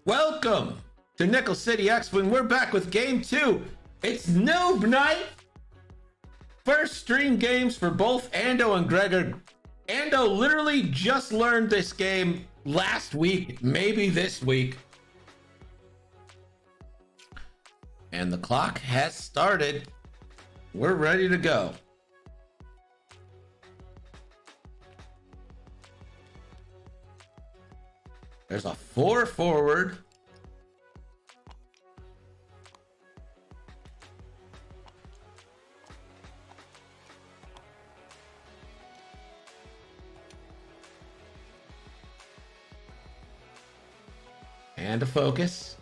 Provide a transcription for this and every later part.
Welcome to Nickel City X-Wing. We're back with game 2. It's Noob Night. First stream games for both Ando and Gregor. Ando literally just learned this game last week, maybe this week. And the clock has started. We're ready to go. There's a 4 forward. And a focus.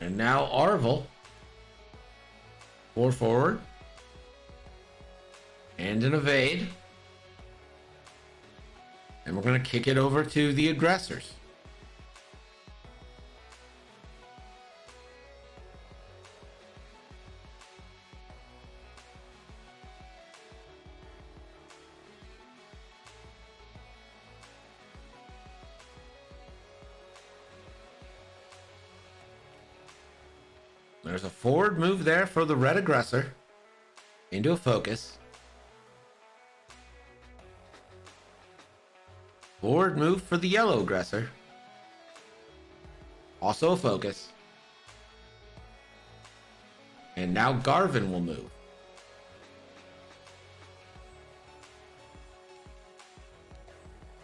And now Arvel. 4 forward. And an evade. And we're going to kick it over to the aggressors. There's a forward move there for the red aggressor. Into a focus. Forward move for the yellow aggressor. Also a focus. And now Garvin will move.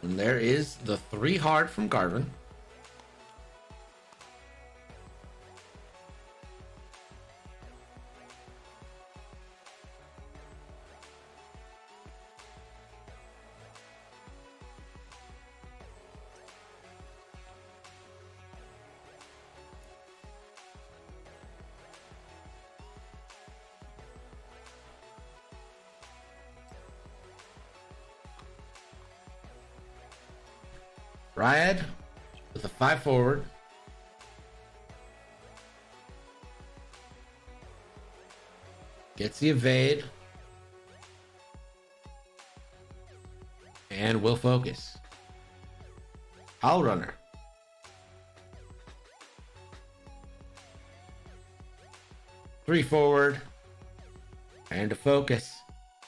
And there is the 3 hard from Garvin. Ryad with a 5 forward. Gets the evade. And will focus. Owl runner. Three forward. And a focus.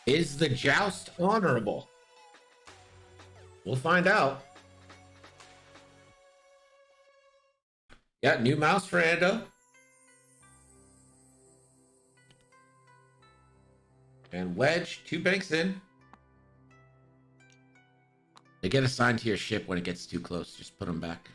Is the joust honorable? We'll find out. Got new mouse for Ando. And wedge, 2 banks in. They get assigned to your ship when it gets too close. Just put them back.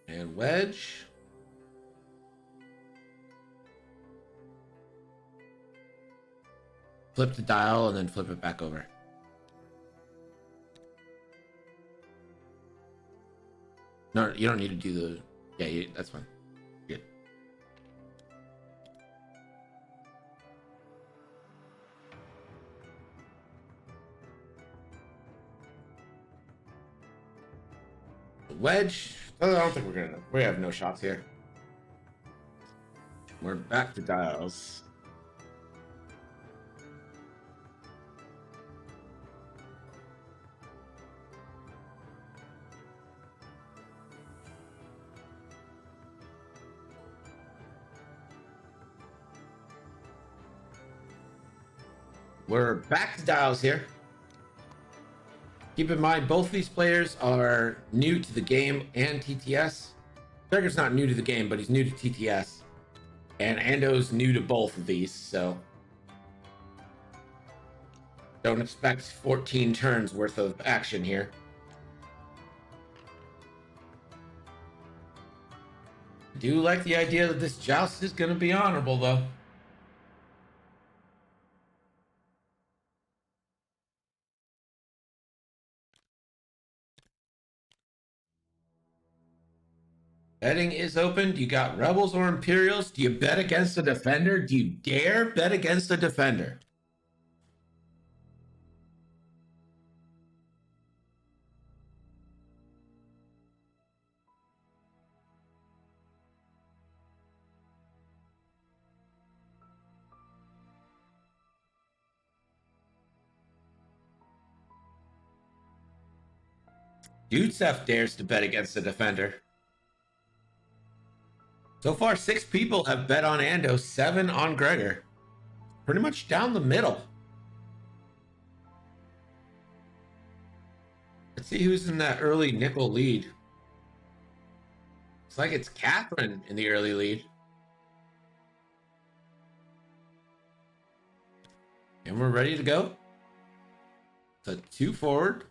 And wedge. Flip the dial and then flip it back over. No, you don't need to do the... Yeah, that's fine. Good. Wedge. I don't think we're gonna... We have no shots here. We're back to dials. We're back to dials here. Keep in mind, both these players are new to the game and TTS. Gregor's not new to the game, but he's new to TTS. And Ando's new to both of these, so... Don't expect 14 turns worth of action here. I do like the idea that this joust is going to be honorable, though. Betting is open. Do you got Rebels or Imperials? Do you bet against a defender? Do you dare bet against a defender? Dudesef dares to bet against the defender. So far, 6 people have bet on Ando, 7 on Gregor. Pretty much down the middle. Let's see who's in that early nickel lead. It's like it's Catherine in the early lead. And we're ready to go. So 2 forward.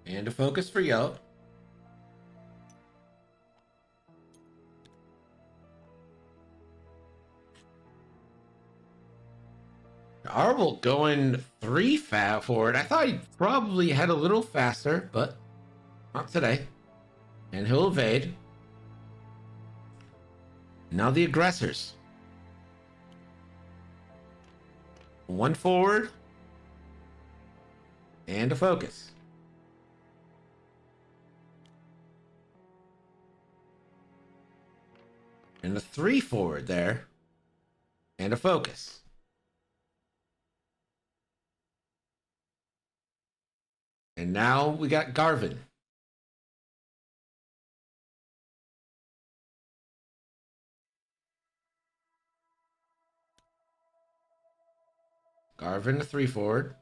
And a focus for yellow. Arbel going 3 forward. I thought he probably had a little faster, but not today. And he'll evade. Now the aggressors. 1 forward. And a focus. And a 3 forward there. And a focus. And now we got Garvin. Garvin, a 3 forward.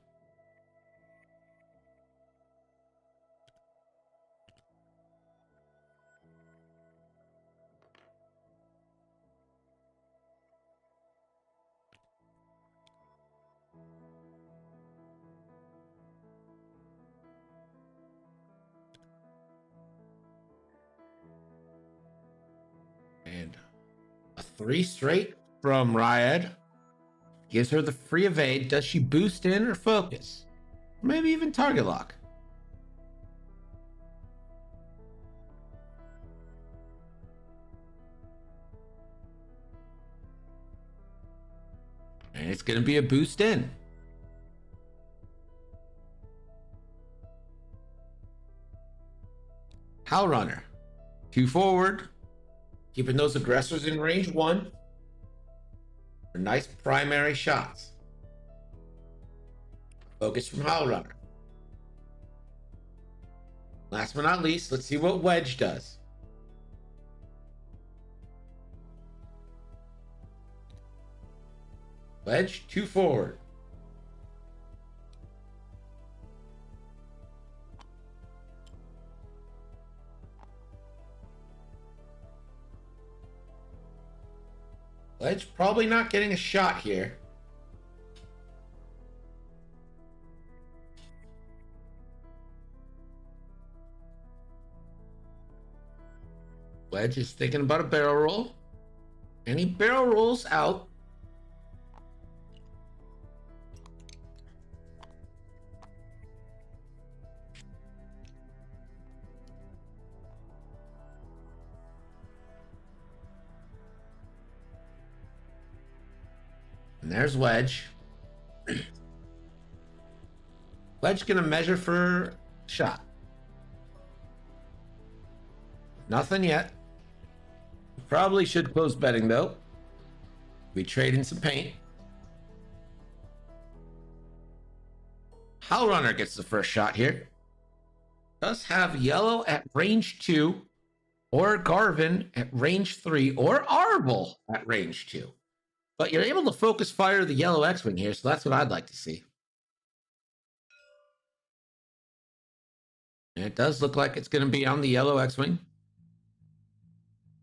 And a 3 straight from Ryad. Gives her the free evade. Does she boost in or focus? Maybe even target lock. And it's going to be a boost in. Howl Runner. 2 forward. Keeping those aggressors in range 1. For nice primary shots. Focus from Howl Runner. Last but not least, let's see what Wedge does. Wedge, 2 forward. Wedge probably not getting a shot here. Wedge is thinking about a barrel roll. And he barrel rolls out. And there's Wedge. Wedge gonna measure for shot. Nothing yet. Probably should close betting though. We trade in some paint. Howl Runner gets the first shot here. Does have yellow at range 2, or Garvin at range 3, or Arbel at range 2. But you're able to focus fire the yellow X-Wing here, so that's what I'd like to see. And it does look like it's going to be on the yellow X-Wing.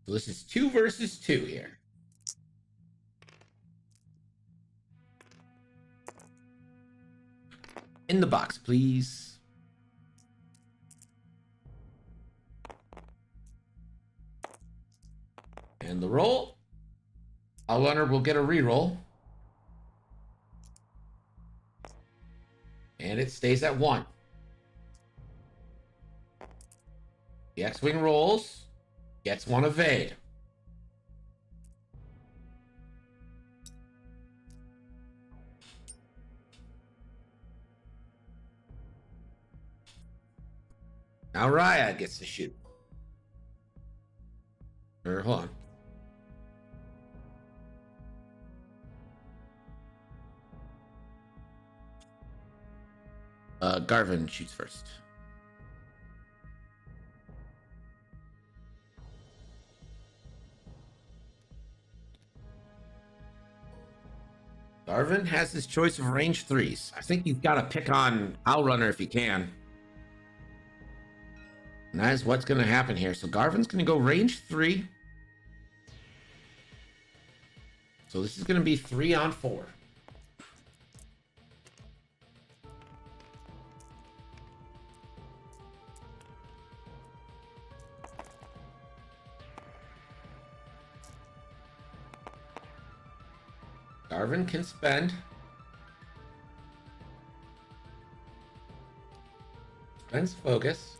So this is 2 versus 2 here. In the box, please. And the roll. Howl Runner will get a reroll. And it stays at 1. The X-Wing rolls. Gets 1 evade. Now Ryad gets to shoot. Or hold on. Garvin shoots first. Garvin has his choice of range 3s. I think you've got to pick on Runner if you can. And that is what's going to happen here. So Garvin's going to go range 3. So this is going to be 3 on 4. Garvin can spend. Spends focus.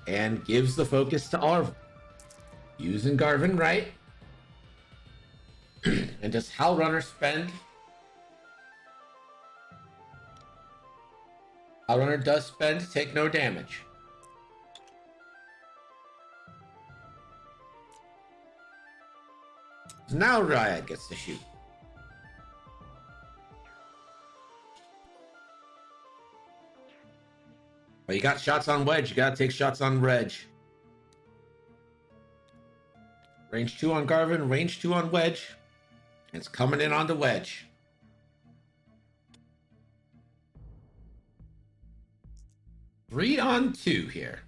And gives the focus to Arv. Using Garvin right. And does Runner spend? Runner does spend, take no damage. So now Riot gets to shoot. Well, you got shots on Wedge. You got to take shots on Reg. Range 2 on Garvin. Range 2 on Wedge. It's coming in on the Wedge. Three on 2 here.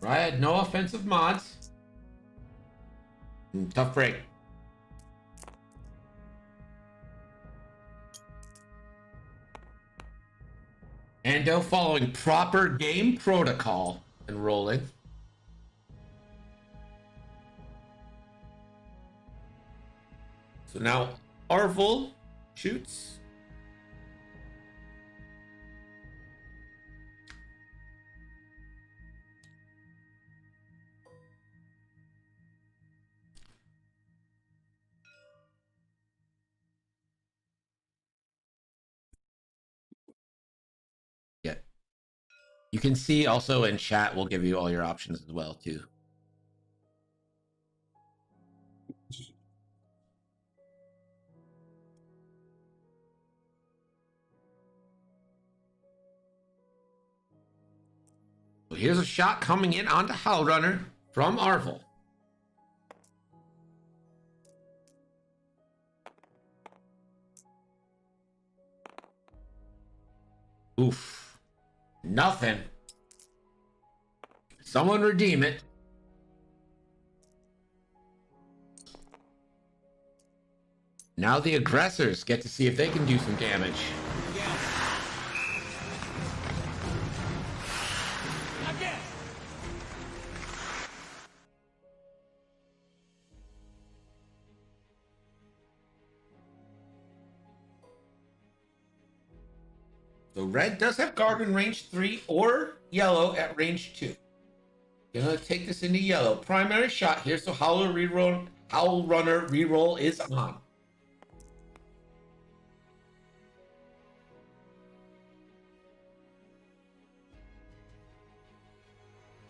Riot, no offensive mods. Tough break. Ando following proper game protocol and rolling. So now Arvel shoots. Yeah. You can see also in chat, we'll give you all your options as well, too. So here's a shot coming in onto Runner from Arvel. Oof. Nothing. Someone redeem it. Now the aggressors get to see if they can do some damage. So red does have Garvin range 3 or yellow at range 2. Gonna take this into yellow. Primary shot here, so Howl Runner reroll is on.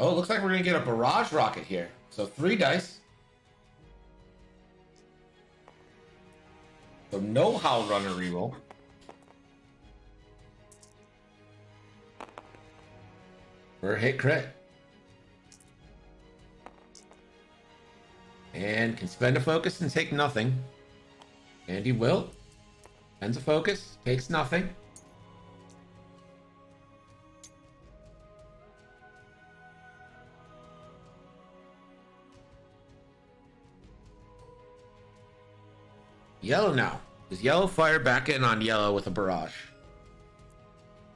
Oh, it looks like we're gonna get a barrage rocket here. So 3 dice. So no Howl Runner reroll. For a hit crit. And can spend a focus and take nothing. And he will. Spends a focus, takes nothing. Yellow now. Does yellow fire back in on yellow with a barrage?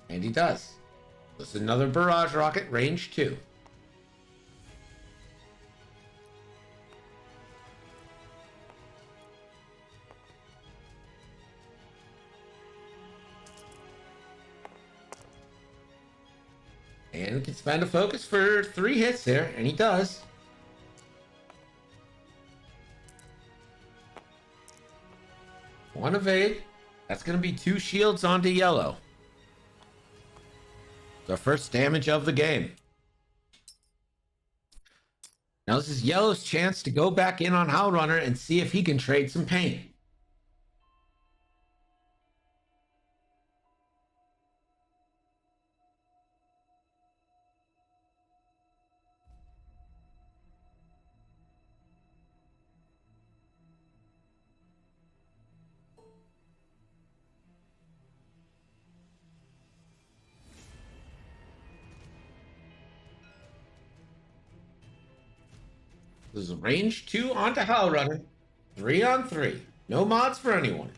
And he does. This is another barrage rocket, range 2. And can spend a focus for 3 hits there, and he does. One evade. That's going to be 2 shields onto yellow. The first damage of the game. Now this is Yellow's chance to go back in on Howl Runner and see if he can trade some paint. This is range 2 onto Howl Runner. 3 on 3. No mods for anyone.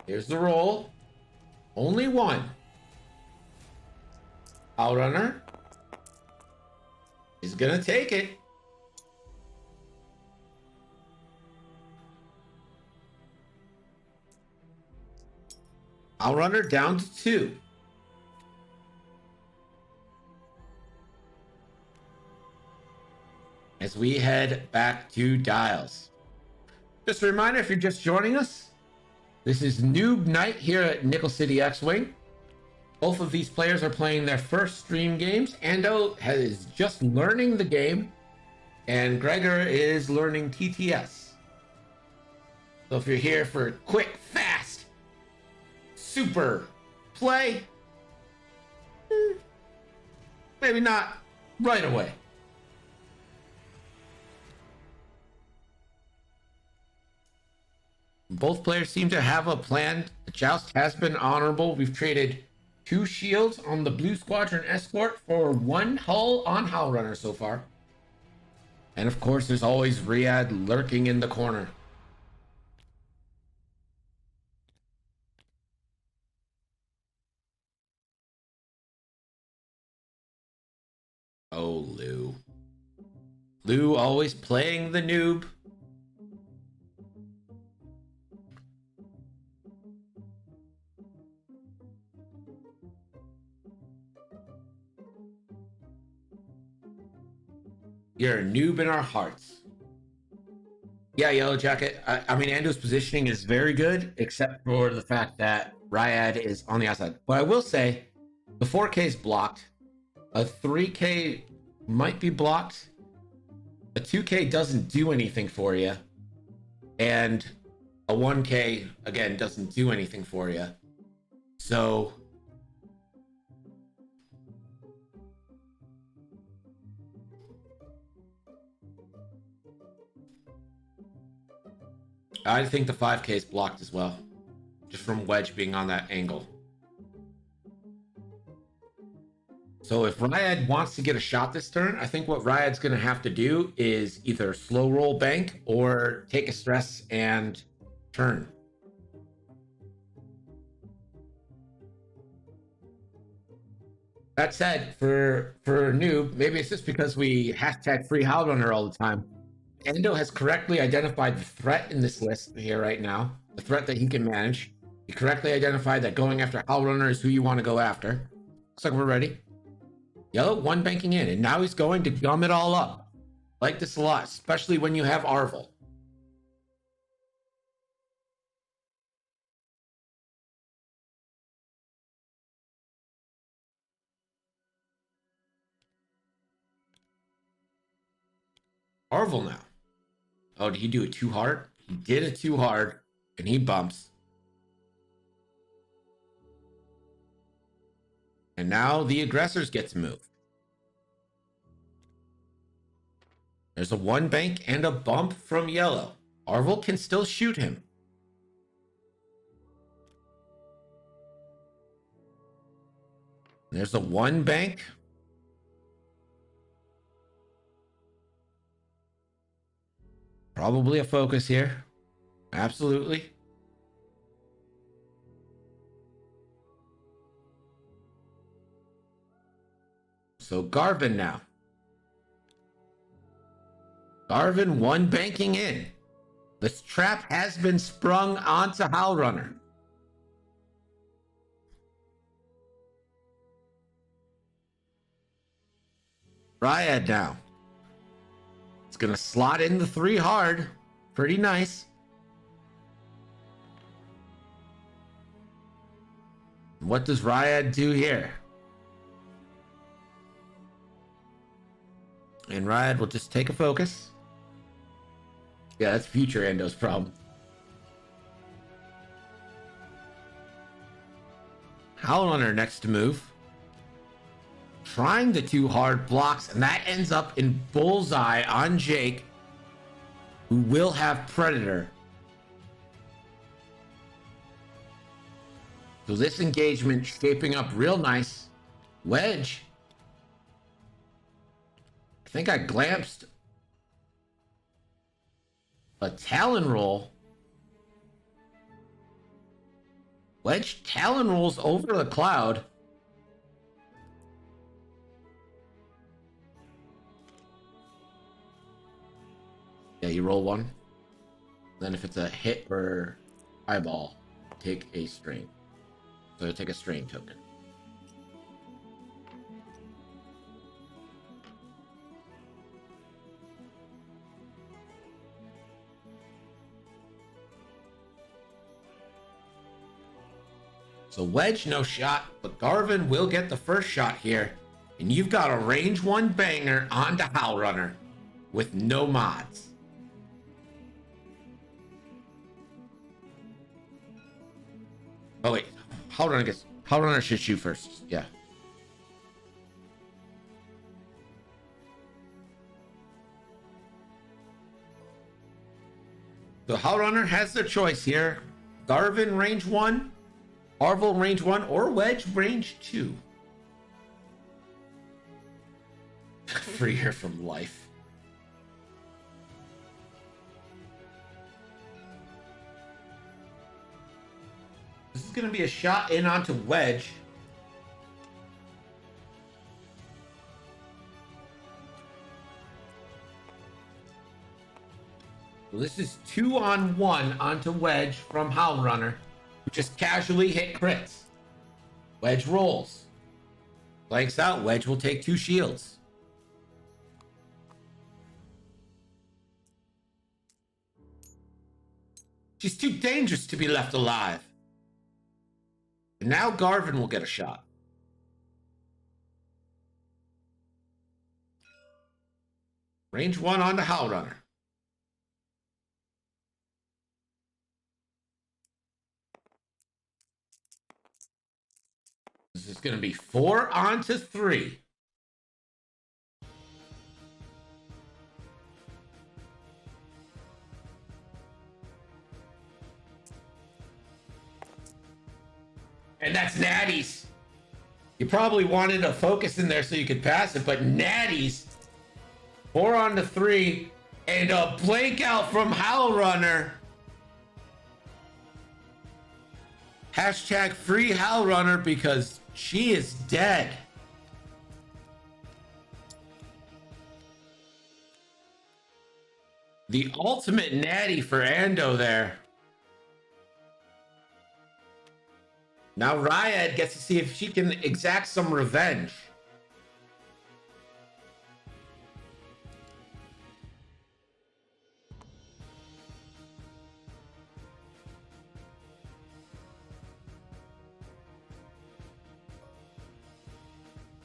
Here's the roll. Only one. Howl Runner is gonna take it. Howl Runner down to 2. As we head back to Dials. Just a reminder, if you're just joining us, this is Noob Night here at Nickel City X-Wing. Both of these players are playing their first stream games. Ando is just learning the game, and Gregor is learning TTS. So if you're here for quick, fast, super play, maybe not right away. Both players seem to have a plan. The joust has been honorable. We've traded 2 shields on the Blue Squadron Escort for 1 hull on Howl Runner so far. And of course, there's always Riyadh lurking in the corner. Oh, Lou. Lou always playing the noob. You're a noob in our hearts. Yeah, Yellow Jacket. I mean, Ando's positioning is very good, except for the fact that Ryad is on the outside. But I will say, the 4K is blocked. A 3K might be blocked. A 2K doesn't do anything for you. And a 1K, again, doesn't do anything for you. So I think the 5K is blocked as well, just from Wedge being on that angle. So if Ryad wants to get a shot this turn, I think what Ryad's going to have to do is either slow roll bank or take a stress and turn. That said, for noob, maybe it's just because we hashtag free Howl Runner all the time. Ando has correctly identified the threat in this list here right now, the threat that he can manage. He correctly identified that going after Howl Runner is who you want to go after. Looks like we're ready. Yellow, 1 banking in, and now he's going to gum it all up. Like this a lot, especially when you have Arvel. Arvel now. Oh, did he do it too hard? He did it too hard, and he bumps. And now the aggressors get to move. There's a 1 bank and a bump from Yellow. Arvel can still shoot him. There's a 1 bank. Probably a focus here. Absolutely. So Garvin now. Garvin 1 banking in. This trap has been sprung onto Howl Runner. Ryad now. It's going to slot in the 3 hard. Pretty nice. What does Ryad do here? And Ryad will just take a focus. Yeah, that's future Ando's problem. Howl on her next move. Trying the 2 hard blocks, and that ends up in bullseye on Jake, who will have Predator. So this engagement shaping up real nice. Wedge. I think I glampsed a Talon roll. Wedge Talon rolls over the cloud. Yeah, you roll 1. Then if it's a hit or eyeball, take a strain. So take a strain token. So Wedge, no shot, but Garvin will get the first shot here. And you've got a range 1 banger onto Howl Runner with no mods. Oh wait, Howl Runner should shoot first. Yeah. So Howl Runner has their choice here. Garvin range 1. Arvel range 1 or Wedge range 2. Free her from life. This is going to be a shot in onto Wedge. Well, this is 2-on-1 onto Wedge from Howl Runner. Just casually hit crits. Wedge rolls. Blanks out. Wedge will take 2 shields. She's too dangerous to be left alive. And now Garvin will get a shot. Range 1 on the Howl Runner. This is going to be 4 onto 3. And that's Natty's. You probably wanted a focus in there so you could pass it, but Natty's 4 onto 3 and a blank out from Howl Runner. Hashtag free Howl Runner because she is dead. The ultimate natty for Ando there. Now Ryad gets to see if she can exact some revenge.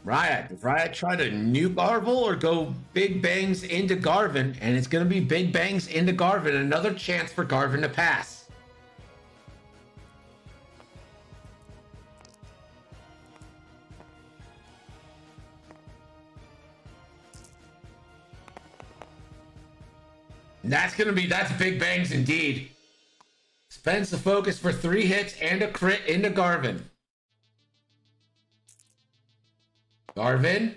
Ryad, does Ryad try to nuke Arvel or go big bangs into Garvin? And it's going to be big bangs into Garvin. Another chance for Garvin to pass. And that's big bangs indeed. Spends the focus for 3 hits and a crit into Garvin. Garvin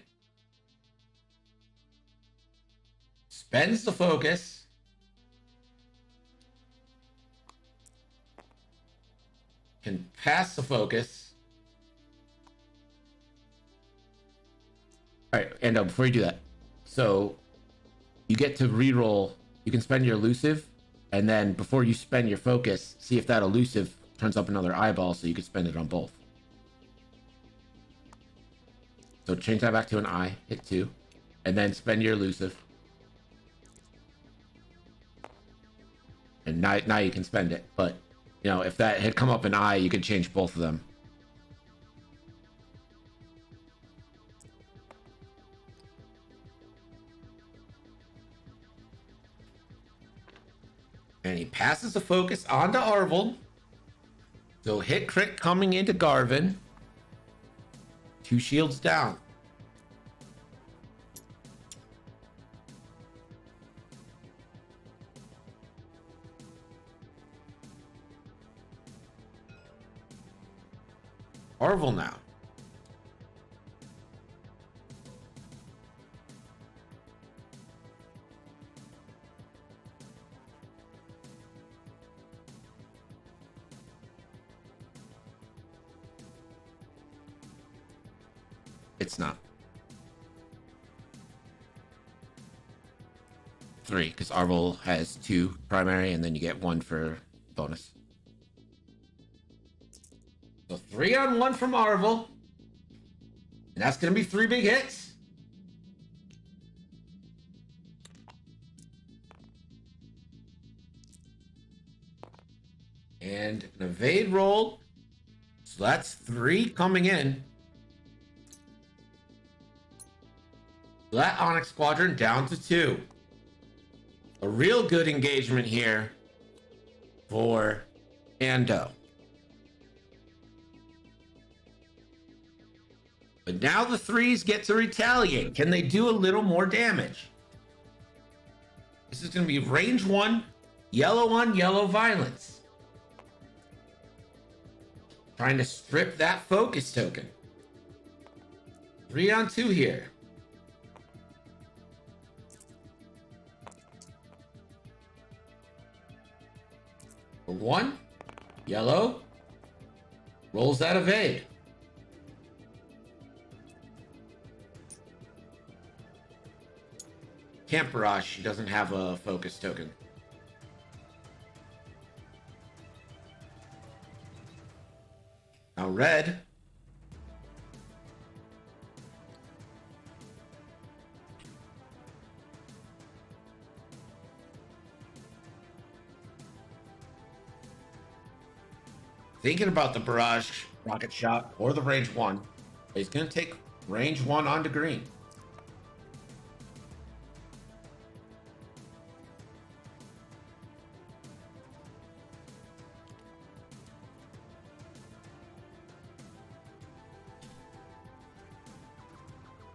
spends the focus. Can pass the focus. All right, and before you do that, so you get to reroll. You can spend your elusive, and then before you spend your focus, see if that elusive turns up another eyeball, so you can spend it on both. So change that back to an eye, hit 2, and then spend your elusive. And now you can spend it. But, you know, if that had come up an eye, you could change both of them. And he passes the focus onto Arvel. So hit crit coming into Garvin. 2 shields down. Arvel now. It's not. 3, because Arvel has 2 primary, and then you get 1 for bonus. So 3 on 1 from Arvel. And that's going to be 3 big hits. And an evade roll. So that's 3 coming in. So that Onyx Squadron down to 2. A real good engagement here for Ando. But now the 3s get to retaliate. Can they do a little more damage? This is going to be range 1, yellow on yellow violence. Trying to strip that focus token. 3 on 2 here. For 1, yellow, rolls that evade. Can't barrage, he doesn't have a focus token. Now red. Thinking about the barrage rocket shot or the range 1. He's going to take range 1 onto green.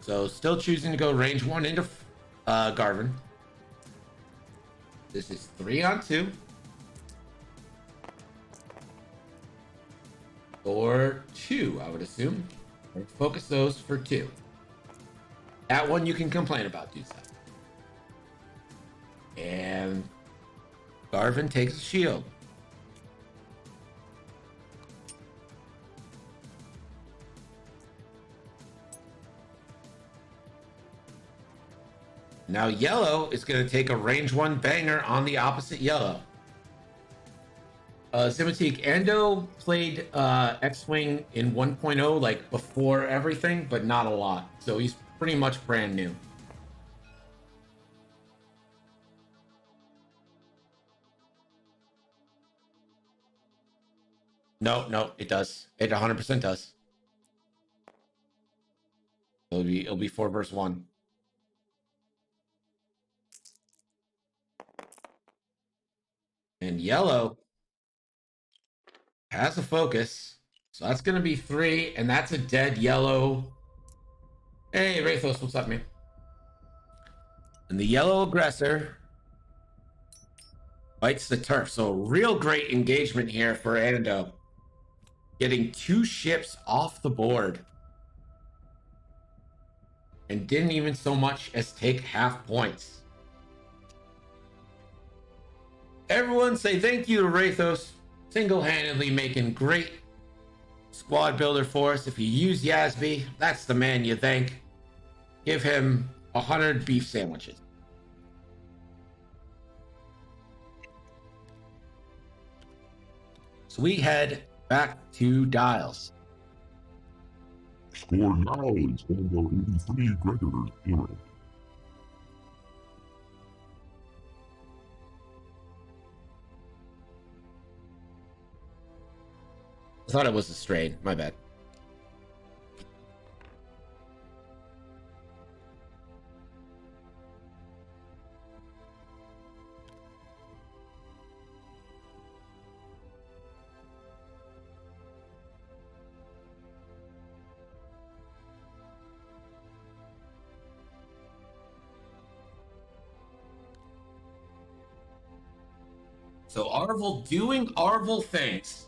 So still choosing to go range 1 into Garvin. This is 3 on 2. Or 2, I would assume. Focus those for 2. That one you can complain about, dude. And Garvin takes a shield. Now yellow is going to take a range 1 banger on the opposite yellow. Zimitique, Ando played X-Wing in 1.0 like before everything, but not a lot. So he's pretty much brand new. No, it does. It 100% does. It'll be 4 versus 1. And yellow has a focus. So that's going to be 3, and that's a dead yellow. Hey, Rathos, what's up, man? And the yellow aggressor bites the turf. So real great engagement here for Ando. Getting 2 ships off the board. And didn't even so much as take half points. Everyone say thank you to Rathos. Single-handedly making great squad builder for us. If you use Yasby, that's the man you thank. Give him 100 beef sandwiches. So we head back to Dials. Score now is Ando V Gregor 0. I thought it was a strain. My bad. So Arvel doing Arvel things.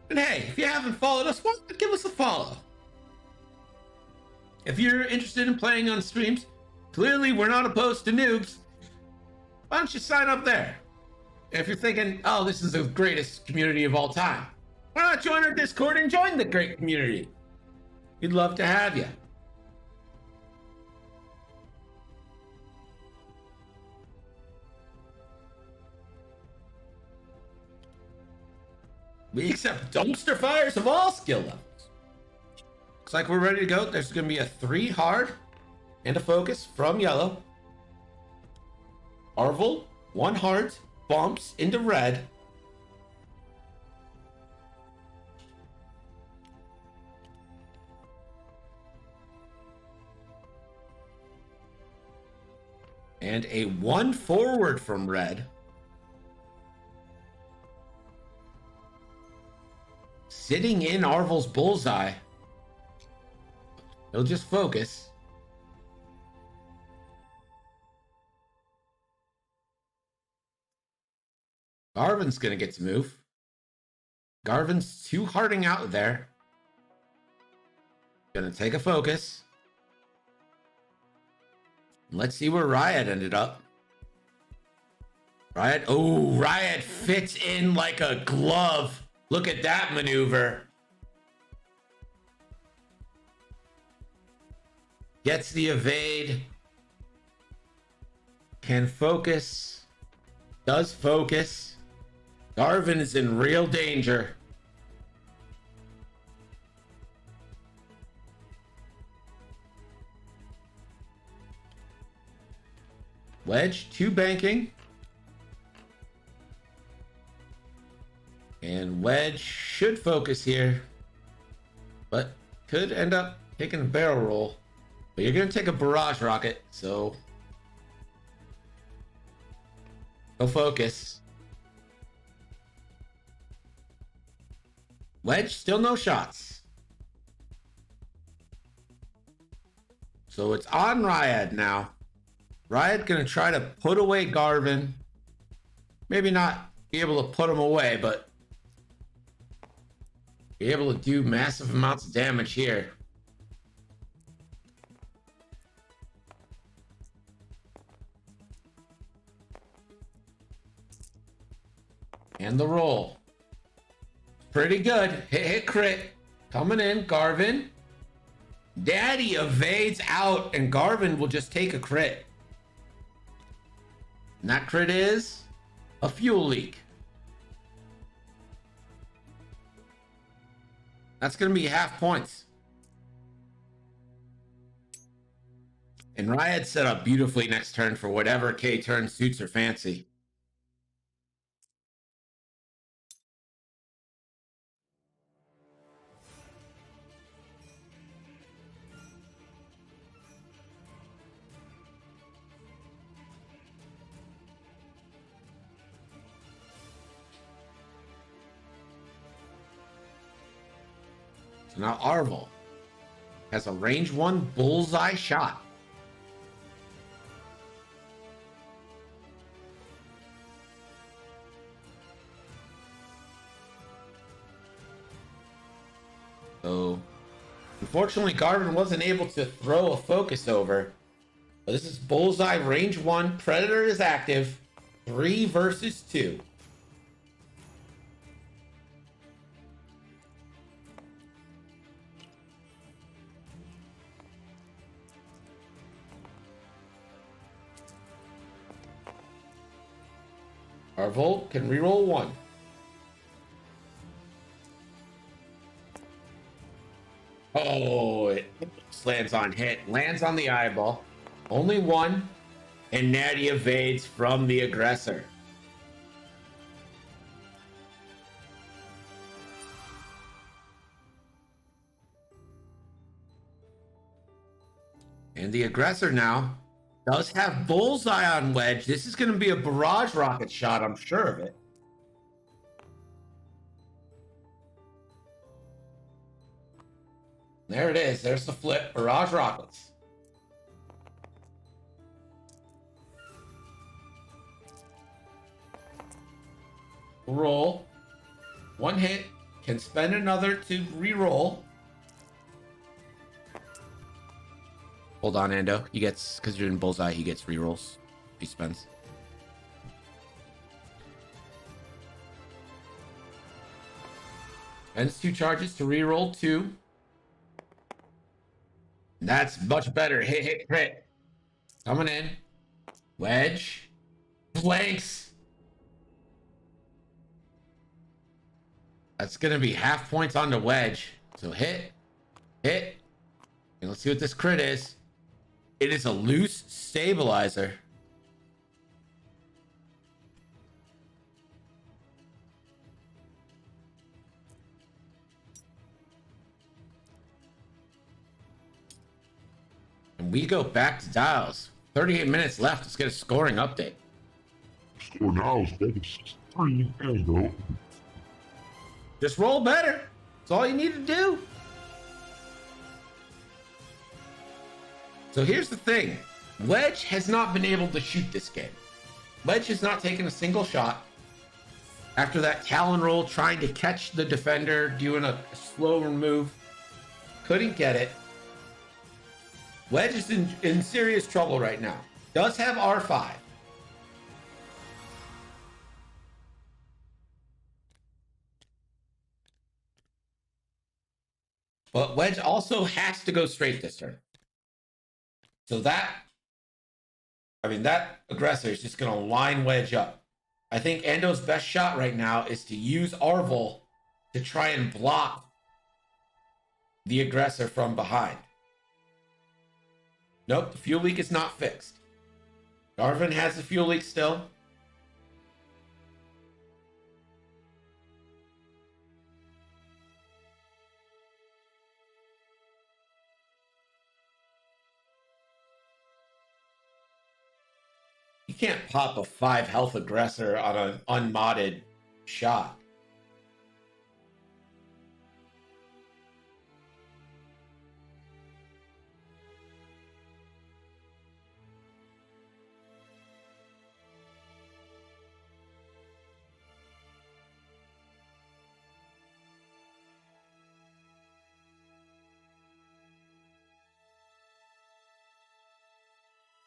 And hey, if you haven't followed us, why not give us a follow? If you're interested in playing on streams, clearly we're not opposed to noobs. Why don't you sign up there? If you're thinking, oh, this is the greatest community of all time, why not join our Discord and join the great community? We'd love to have you. We accept dumpster fires of all skill levels. Looks like we're ready to go. There's going to be a 3 hard and a focus from yellow. Arvel, 1 hard, bumps into red. And a 1 forward from red. Sitting in Arvel's bullseye. He'll just focus. Garvin's gonna get to move. Garvin's 2 harding out there. Gonna take a focus. Let's see where Riot ended up. Riot fits in like a glove. Look at that maneuver. Gets the evade. Can focus. Does focus. Garvin is in real danger. Wedge, 2 banking. And Wedge should focus here, but could end up taking a barrel roll. But you're going to take a barrage rocket, so go focus. Wedge, still no shots. So it's on Riot now. Riot going to try to put away Garvin. Maybe not be able to put him away, but be able to do massive amounts of damage here. And the roll. Pretty good. Hit crit. Coming in, Garvin. Daddy evades out, and Garvin will just take a crit. And that crit is a fuel leak. That's going to be half points. And Riot set up beautifully next turn for whatever K turn suits her fancy. So now Arvel has a range 1 bullseye shot. So unfortunately Garvin wasn't able to throw a focus over. But this is bullseye range 1. Predator is active. 3 versus 2. Arvel can reroll 1. Oh, it lands on hit. Lands on the eyeball. Only 1. And Natty evades from the aggressor. And the aggressor now Does have bullseye on wedge. This is going to be a barrage rocket shot. I'm sure of it. There it is. There's the flip. Barrage rockets. Roll. One hit. Can spend another to re-roll. Hold on, Ando. He gets, because you're in bullseye, he gets re-rolls. He spends. Spends 2 charges to re-roll 2. That's much better. Hit, hit, crit. Coming in. Wedge. Blanks. That's going to be half points on the wedge. So hit. Hit. And let's see what this crit is. It is a loose stabilizer. And we go back to dials. 38 minutes left. Let's get a scoring update. Score now is 3 Ando. Just roll better. That's all you need to do. So here's the thing. Wedge has not been able to shoot this game. Wedge has not taken a single shot. After that Talon roll, trying to catch the defender, doing a slow move. Couldn't get it. Wedge is in serious trouble right now. Does have R5. But Wedge also has to go straight this turn. So that aggressor is just going to line Wedge up. I think Ando's best shot right now is to use Arvel to try and block the aggressor from behind. Nope, the fuel leak is not fixed. Garvin has the fuel leak still. You can't pop a 5 health aggressor on an unmodded shot.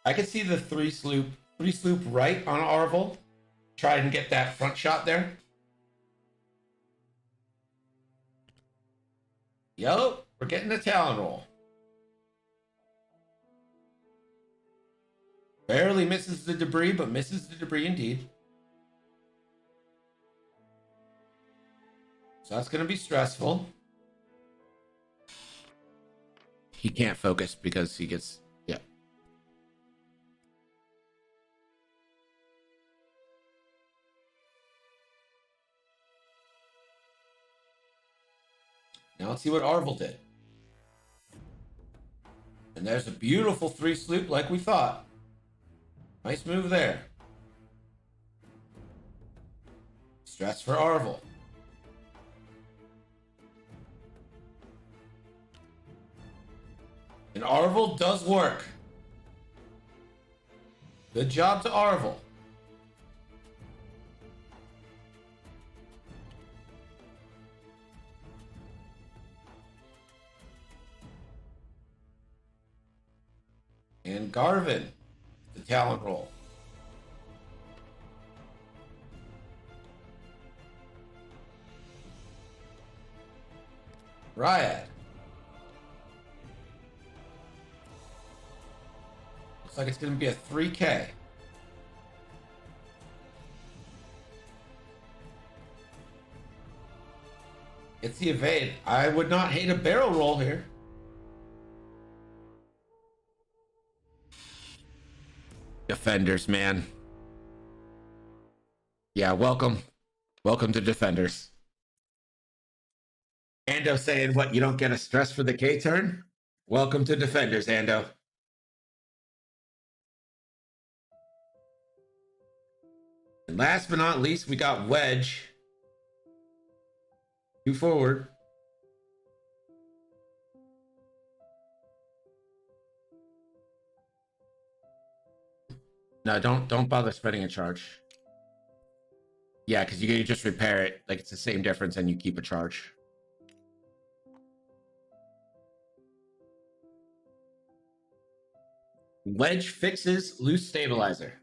I could see the 3 sloop right on Arvel. Try and get that front shot there. Yo, we're getting the Talon roll. Barely misses the debris, but misses the debris indeed. So that's going to be stressful. He can't focus because he gets... Yeah. Now let's see what Arvel did. And there's a beautiful 3 sloop like we thought. Nice move there. Stress for Arvel. And Arvel does work. Good job to Arvel. And Garvin, the talent roll. Ryad. Looks like it's going to be a 3K. It's the evade. I would not hate a barrel roll here. Defenders, man. Yeah, welcome. Welcome to Defenders. Ando saying, what, you don't get a stress for the K turn? Welcome to Defenders, Ando. last but not least, we got Wedge. 2 forward. No, don't bother spending a charge. Yeah, because you just repair it. Like, it's the same difference and you keep a charge. Wedge fixes loose stabilizer.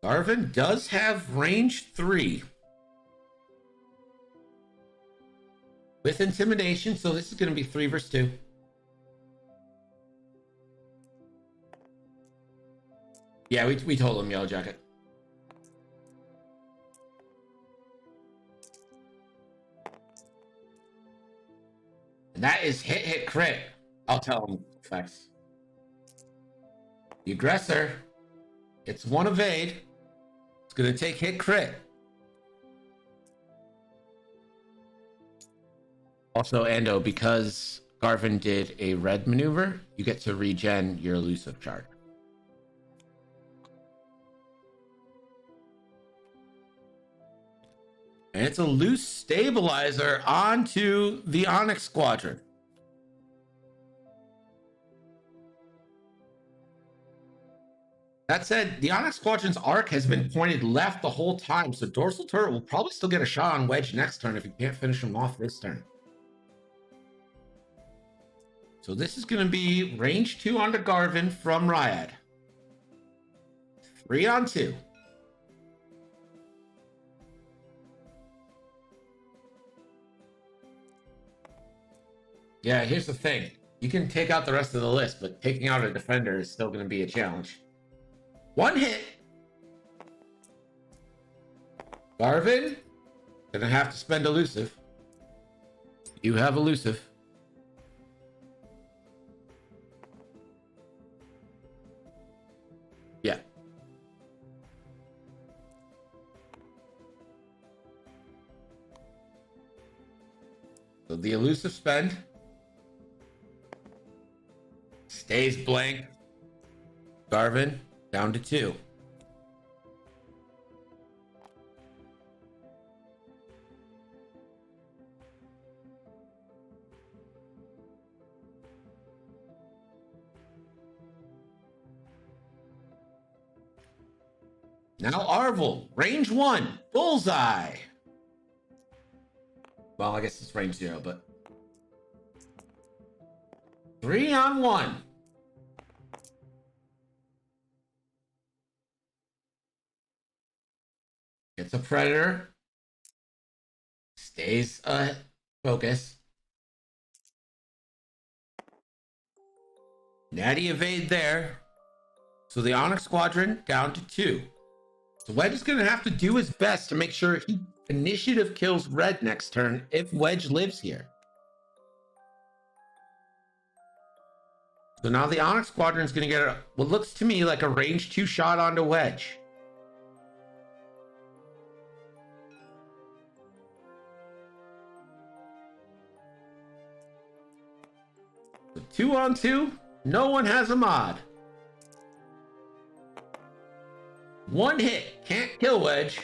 Garvin does have range 3. With intimidation, so this is going to be 3 versus 2. Yeah, we told him Yellow Jacket. And that is hit crit. I'll tell him effects. The aggressor, it's 1 evade. It's going to take hit crit. Also, Ando, because Garvin did a red maneuver, you get to regen your elusive charge. And it's a loose stabilizer onto the Onyx Squadron. That said, the Onyx Squadron's arc has been pointed left the whole time, so Dorsal Turret will probably still get a shot on Wedge next turn if you can't finish him off this turn. So this is going to be range 2 onto Garvin from Ryad. 3 on 2. Yeah, here's the thing. You can take out the rest of the list, but taking out a defender is still going to be a challenge. 1 hit. Garvin, gonna have to spend elusive. You have elusive. Yeah. So the elusive spend stays blank. Garvin down to 2. Now Arvel, range 1, bullseye. Well, I guess it's range 0, but 3 on 1. Gets a predator. Stays focus. Natty evade there. So the Onyx Squadron down to 2. So Wedge is going to have to do his best to make sure he initiative kills Red next turn if Wedge lives here. So now the Onyx Squadron is going to get what looks to me like a range 2 shot onto Wedge. So 2 on 2, no one has a mod. 1 hit, can't kill Wedge.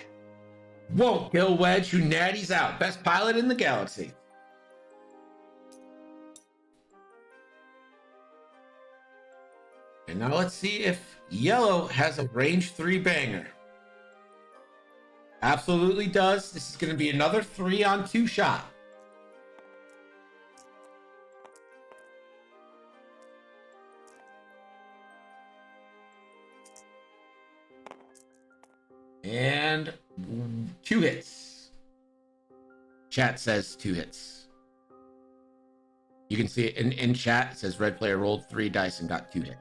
Won't kill Wedge, who natties out. Best pilot in the galaxy. And now let's see if Yellow has a range 3 banger. Absolutely does. This is going to be another 3 on 2 shot. And 2 hits. Chat says 2 hits. You can see it in chat. It says red player rolled 3 dice and got 2 hits.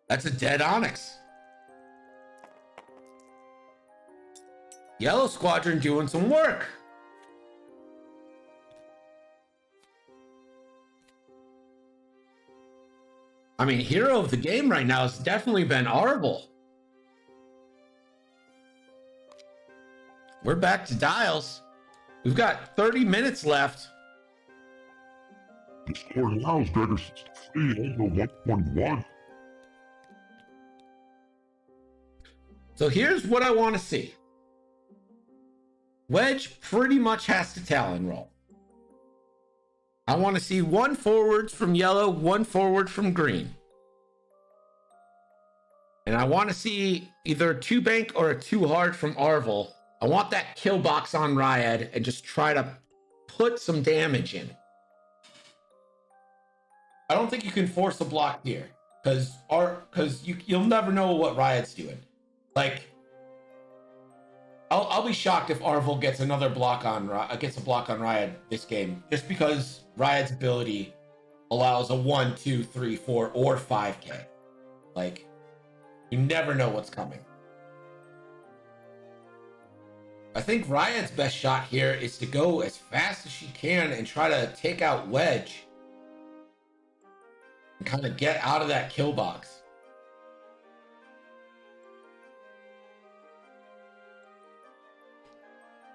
That's a dead Onyx. Yellow Squadron doing some work. I mean, hero of the game right now has definitely been Arvel. We're back to dials. We've got 30 minutes left. The score now is Gregor 63, Ando 121. So here's what I want to see. Wedge pretty much has to Talon roll. I want to see 1 forwards from yellow, 1 forward from green. And I want to see either a 2 bank or a 2 hard from Arvel. I want that kill box on Ryad and just try to put some damage in. I don't think you can force a block here because you'll never know what Ryad's doing. Like, I'll be shocked if Arvel gets another block on gets a block on Ryad this game, just because Ryad's ability allows a 1, 2, 3, 4, or 5k. Like, you never know what's coming. I think Ryad's best shot here is to go as fast as she can and try to take out Wedge and kind of get out of that kill box.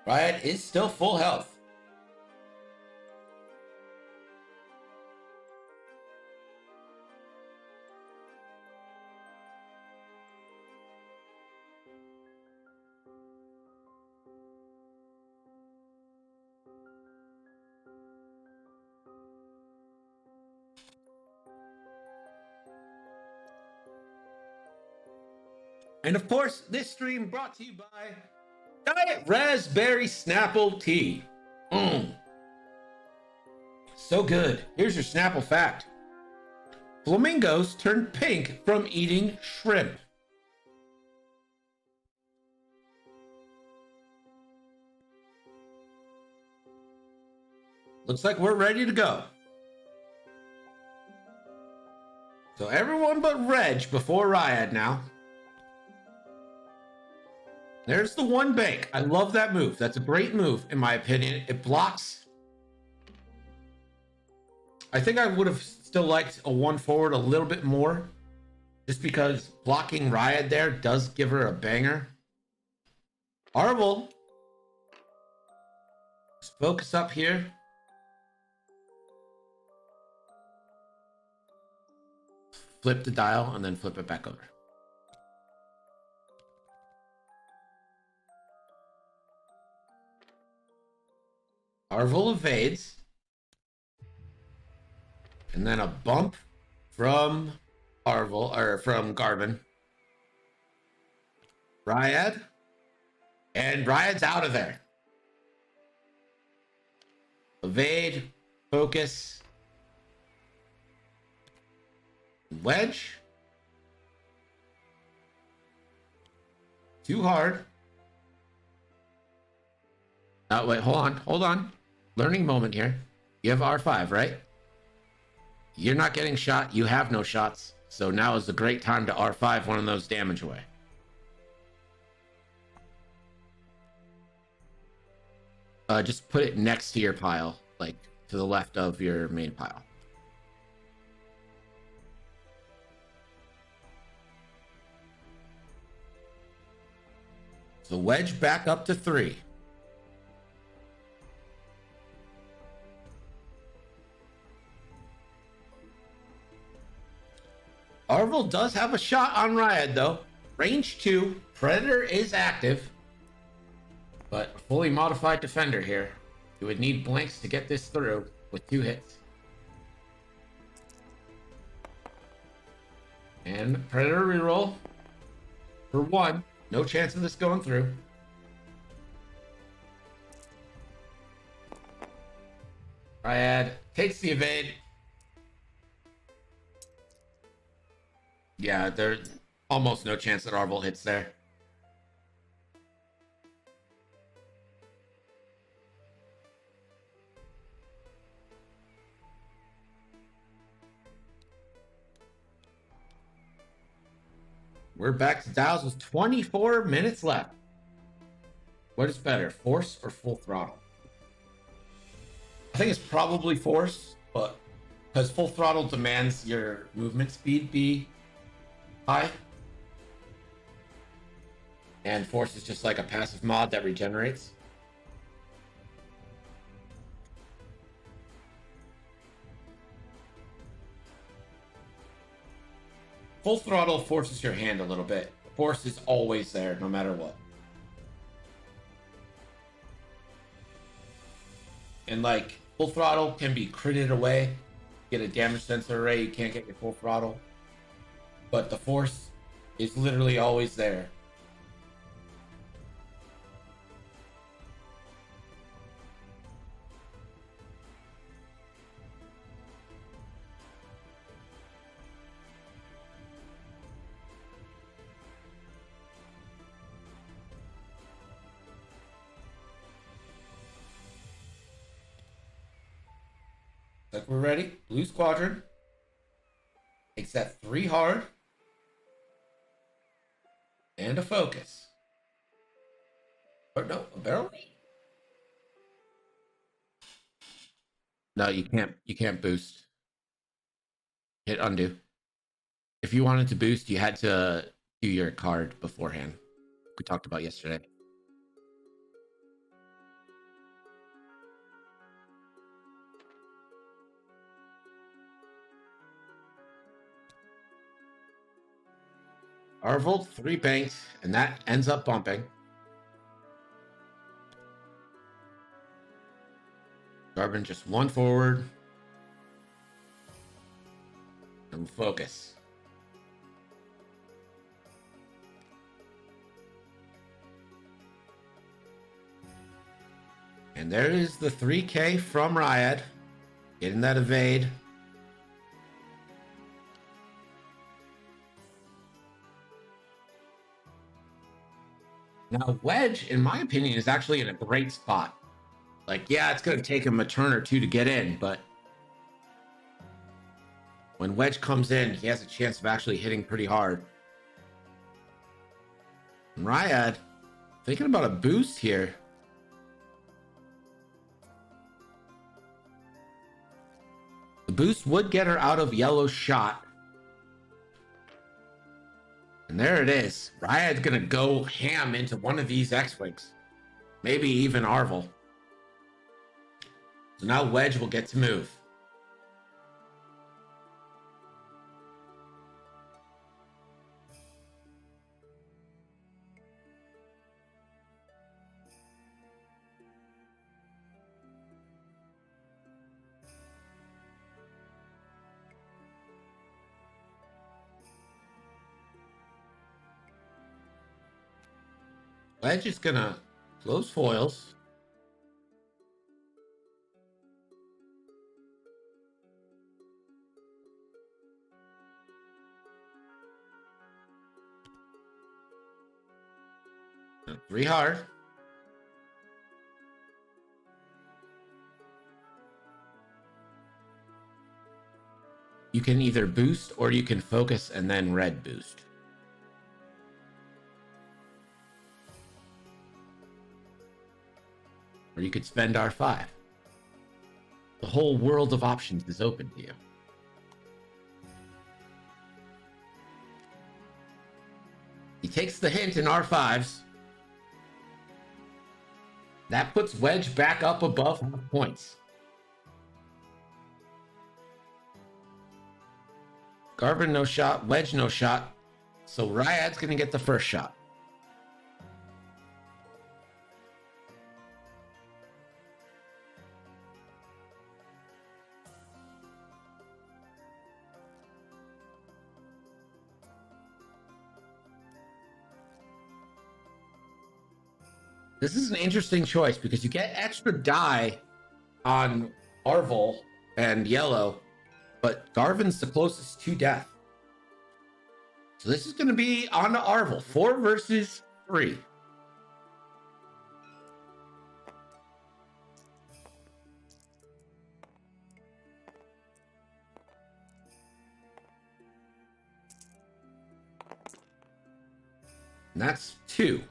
Ryad is still full health. And of course, this stream brought to you by Diet Raspberry Snapple Tea. So good. Here's your Snapple fact. Flamingos turn pink from eating shrimp. Looks like we're ready to go. So everyone but Reg before Ryad now. There's the 1 bank. I love that move. That's a great move, in my opinion. It blocks. I think I would have still liked a 1 forward a little bit more, just because blocking Ryad there does give her a banger. Arvel. Let's focus up here. Flip the dial and then flip it back over. Arvel evades. And then a bump from Arvel, or from Garvin. Ryad. And Ryad's out of there. Evade. Focus. Wedge. Too hard. Oh, wait, hold on. Learning moment here. You have R5, right? You're not getting shot. You have no shots. So now is the great time to R5 one of those damage away. Just put it next to your pile, like to the left of your main pile. So Wedge back up to 3. Arvel does have a shot on Ryad, though. Range 2. Predator is active. But a fully modified defender here. You would need blanks to get this through with 2 hits. And Predator reroll for 1. No chance of this going through. Ryad takes the evade. Yeah, there's almost no chance that Arvel hits there. We're back to dials with 24 minutes left. What is better, force or full throttle? I think it's probably force, but because full throttle demands your movement speed be high. And Force is just like a passive mod that regenerates. Full throttle forces your hand a little bit. Force is always there, no matter what. And like, full throttle can be critted away. Get a damage sensor array, you can't get your full throttle. But the Force is literally always there. Like we're ready. Blue Squadron. Takes that 3 hard. And a focus. Or no, a barrel? No, you can't boost. Hit undo. If you wanted to boost, you had to do your card beforehand. We talked about yesterday. Arvold, 3 banks, and that ends up bumping. Garvin just 1 forward. And focus. And there is the 3K from Ryad. Getting that evade. Now, Wedge, in my opinion, is actually in a great spot. Like, yeah, it's going to take him a turn or 2 to get in, but when Wedge comes in, he has a chance of actually hitting pretty hard. And Ryad, thinking about a boost here. The boost would get her out of yellow shot. And there it is. Ryad's going to go ham into one of these X-Wings. Maybe even Arvel. So now Wedge will get to move. Wedge is going to close foils. And 3 hard. You can either boost or you can focus and then red boost. Or you could spend R5. The whole world of options is open to you. He takes the hint in R5s. That puts Wedge back up above half points. Garvin no shot, Wedge no shot. So Ryad's going to get the first shot. This is an interesting choice because you get extra die on Arvel and yellow, but Garvin's the closest to death. So this is going to be on to Arvel. 4 versus 3. And that's 2.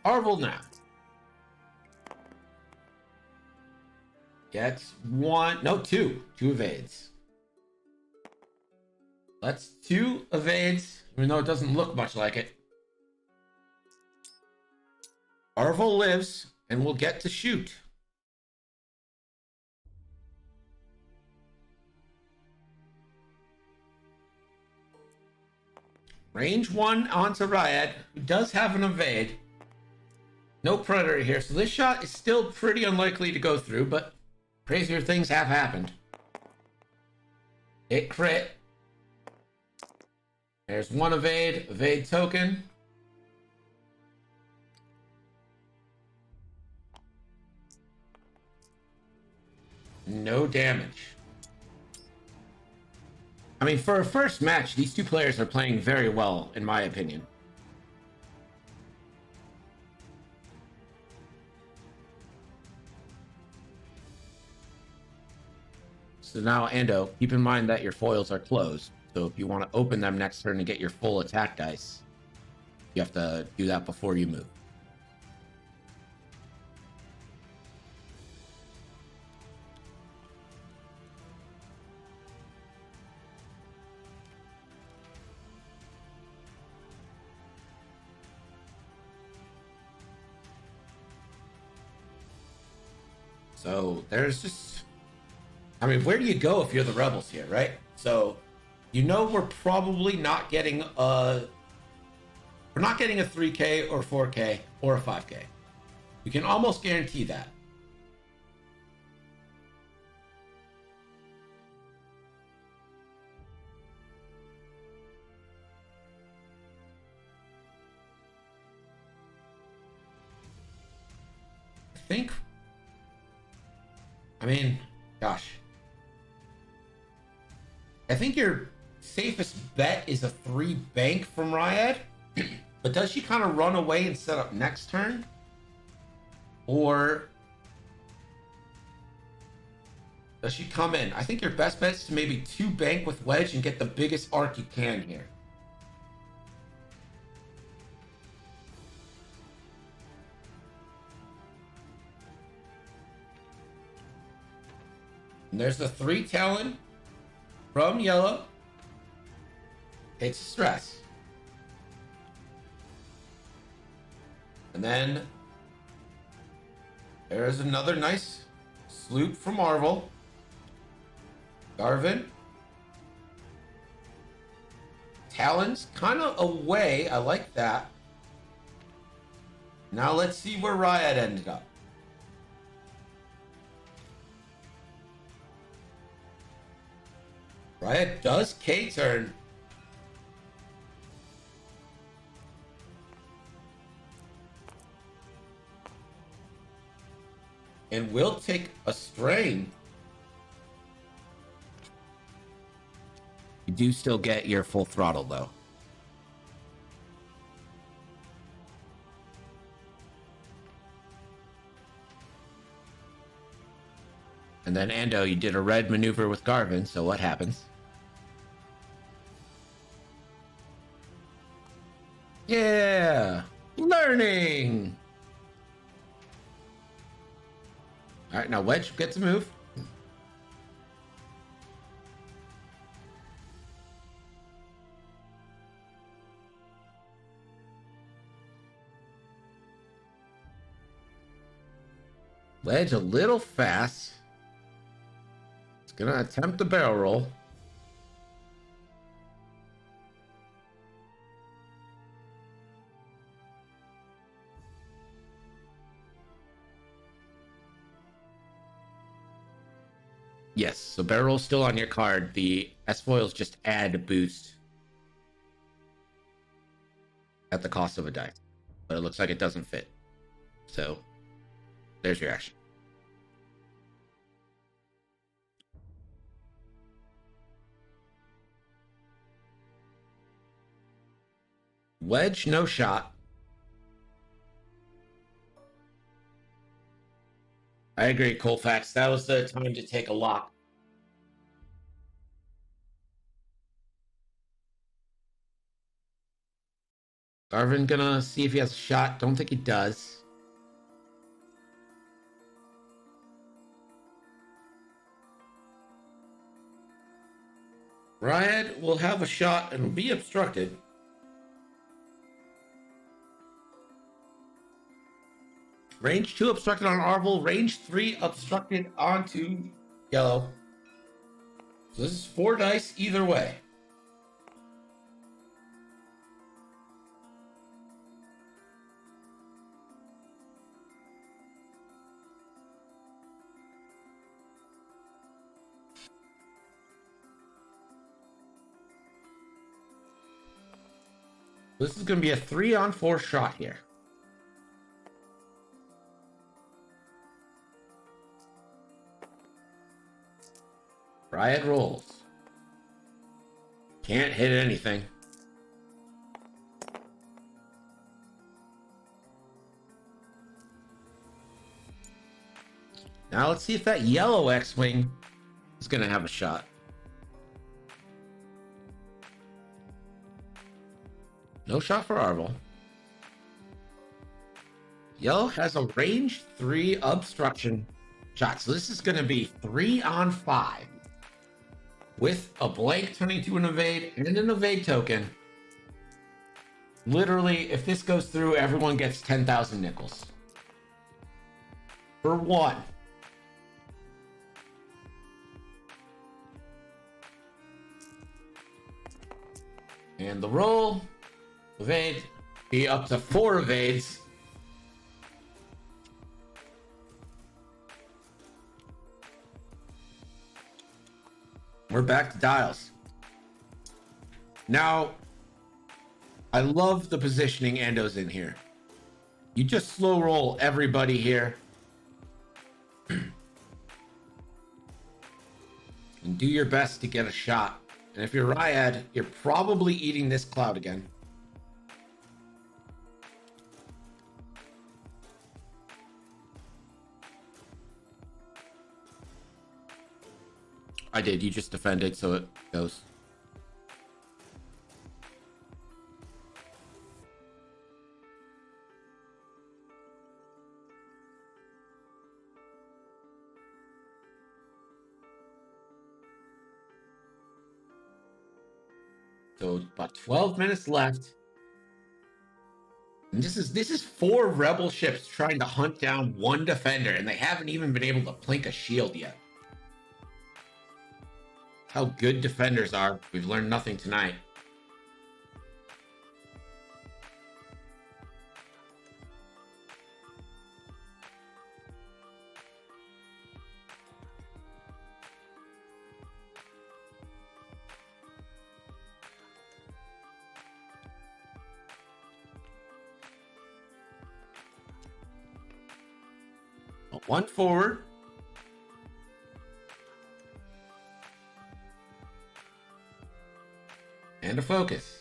Arvel now gets 1, no, 2 evades. That's 2 evades. even though it doesn't look much like it. Arvel lives and will get to shoot. Range 1 onto Ryad, who does have an evade. No predator here, so this shot is still pretty unlikely to go through, but crazier things have happened. It crit. There's one evade token. No damage. I mean, for a first match, these two players are playing very well, in my opinion. So now, Ando, keep in mind that your foils are closed. So if you want to open them next turn and get your full attack dice, you have to do that before you move. So there's just, I mean, where do you go if you're the rebels here, right? So, you know, we're probably not getting a 3K or 4K or a 5K. We can almost guarantee that. I mean, gosh. I think your safest bet is a 3 bank from Ryad. But does she kind of run away and set up next turn? Or does she come in? I think your best bet is to maybe 2 bank with Wedge and get the biggest arc you can here. And there's the 3 Talon from yellow. Takes a stress. And then there's another nice sloop from Marvel. Garvin. Talon's kind of away. I like that. Now let's see where Ryad ended up. Ryad does K-turn. And will take a strain. You do still get your full throttle, though. And then, Ando, you did a red maneuver with Garvin, so what happens? Yeah! Learning! Alright, now Wedge gets a move. Wedge a little fast. It's gonna attempt the barrel roll. Yes, so barrel roll's still on your card. The S-foils just add a boost at the cost of a die. But it looks like it doesn't fit. So, there's your action. Wedge, no shot. I agree, Colfax. That was the time to take a lock. Garvin gonna see if he has a shot. Don't think he does. Ryad will have a shot and will be obstructed. Range 2 obstructed on Arvel. Range 3 obstructed onto yellow. So this is 4 dice either way. This is going to be a 3-on-4 shot here. Riot rolls. Can't hit anything. Now let's see if that yellow X-Wing is going to have a shot. No shot for Arvel. Yellow has a range 3 obstruction shot. So this is going to be 3-on-5. With a blank turning to an evade and an evade token. Literally, if this goes through, everyone gets 10,000 nickels. For 1. And the roll, evade, be up to 4 evades. We're back to dials. Now, I love the positioning Ando's in here. You just slow roll everybody here. And do your best to get a shot. And if you're Ryad, you're probably eating this cloud again. I did. You just defended, so it goes. So about 12 minutes left. And this is 4 rebel ships trying to hunt down 1 defender, and they haven't even been able to plink a shield yet. How good defenders are. We've learned nothing tonight. One forward. And a focus.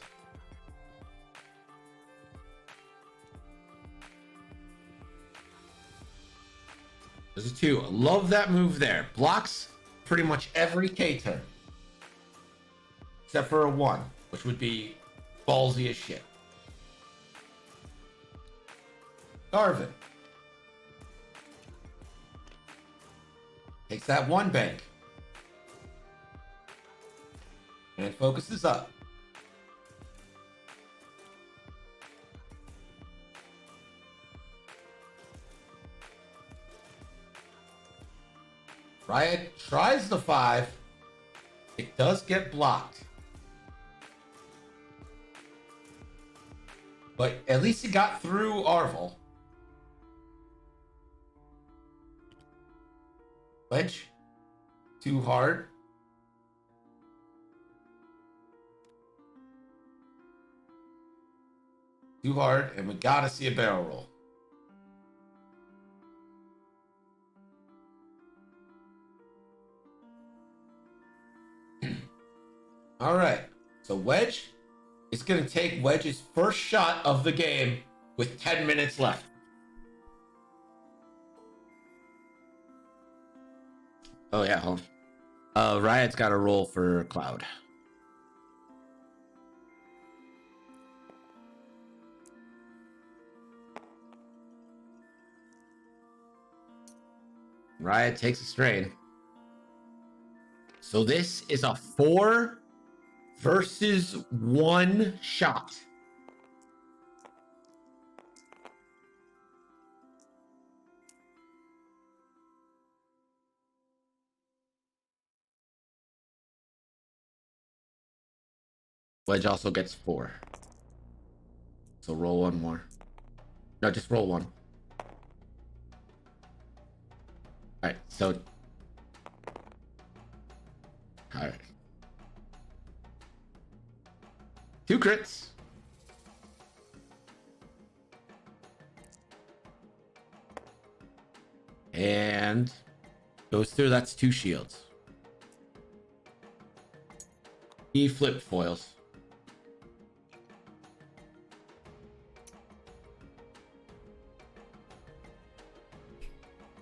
There's a 2. Love that move there. Blocks pretty much every K turn. Except for a 1, which would be ballsy as shit. Garvin. Takes that 1 bank. And focuses up. Riot tries the 5. It does get blocked. But at least it got through Arvel. Wedge. Too hard. Too hard, and we gotta see a barrel roll. All right, so Wedge is going to take Wedge's first shot of the game with 10 minutes left. Oh, yeah, hold on. Riot's got a roll for Cloud. Riot takes a strain. So this is a 4 versus 1 shot. Wedge also gets 4. So roll one more. No, just roll one. Alright, so... Alright. 2 crits. And goes through. That's 2 shields. He flipped foils.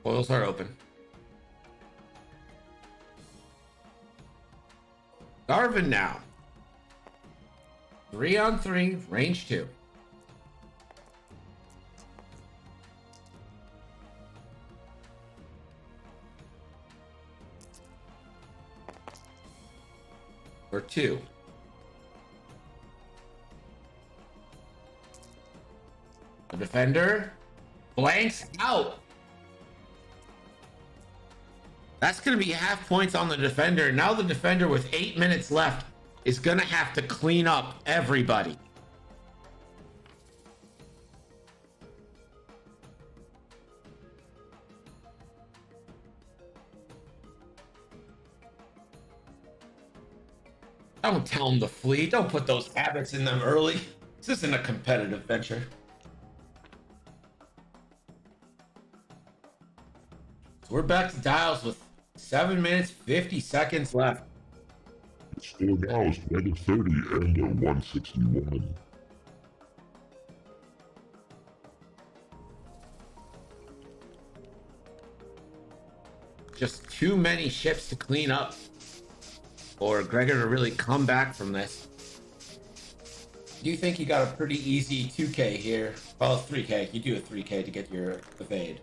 Foils are open. Garvin now. 3-on-3, range 2. For 2. The defender blanks out. That's going to be half points on the defender. Now the defender with 8 minutes left is going to have to clean up everybody. Don't tell them to flee. Don't put those habits in them early. This isn't a competitive venture. So we're back to dials with 7 minutes, 50 seconds left. The score now is Gregor 30 and 161. Just too many ships to clean up or Gregor to really come back from this. Do you think you got a pretty easy 2K here? Well, 3K. You do a 3K to get your evade.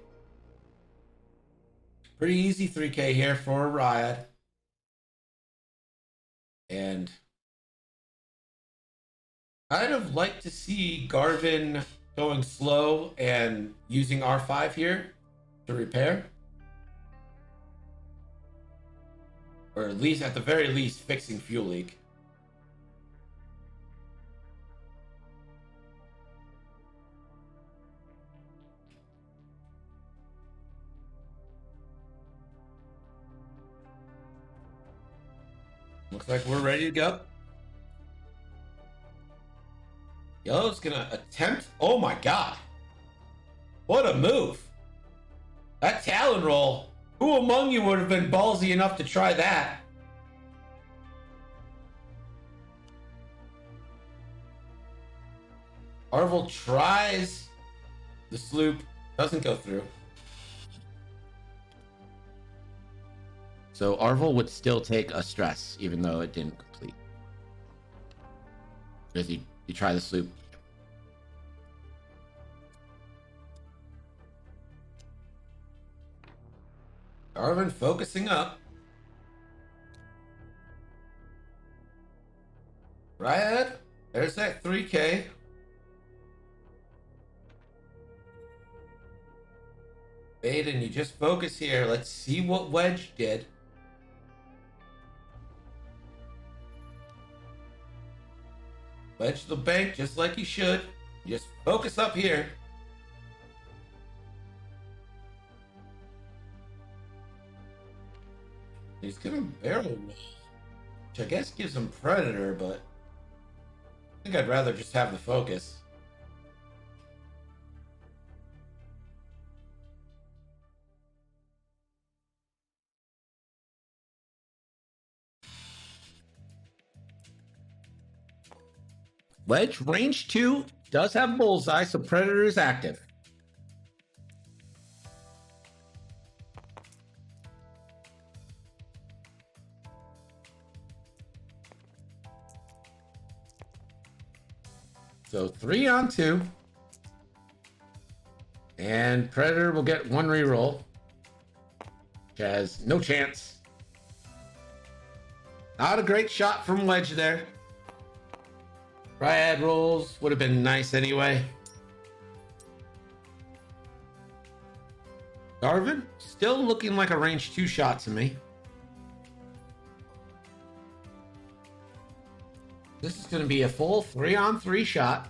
Pretty easy 3K here for Riot. And I'd have liked to see Garvin going slow and using R5 here to repair. Or at least, at the very least, fixing fuel leak. Looks like we're ready to go. Yellow's gonna attempt. Oh my god. What a move. That Talon roll. Who among you would have been ballsy enough to try that? Arvel tries the sloop. Doesn't go through. So Arvel would still take a stress, even though it didn't complete. Because you try the sloop. Garvin focusing up. Riot, there's that 3K. Baden, you just focus here. Let's see what Wedge did. Wedge the bank just like you should. Just focus up here. He's gonna barrel roll, which I guess gives him Predator, but I think I'd rather just have the focus. Wedge range 2 does have bullseye, so Predator is active. So 3-on-2. And Predator will get 1 reroll. Which has no chance. Not a great shot from Wedge there. Triad rolls would have been nice anyway. Garvin still looking like a range 2 shot to me. This is going to be a full 3-on-3 shot.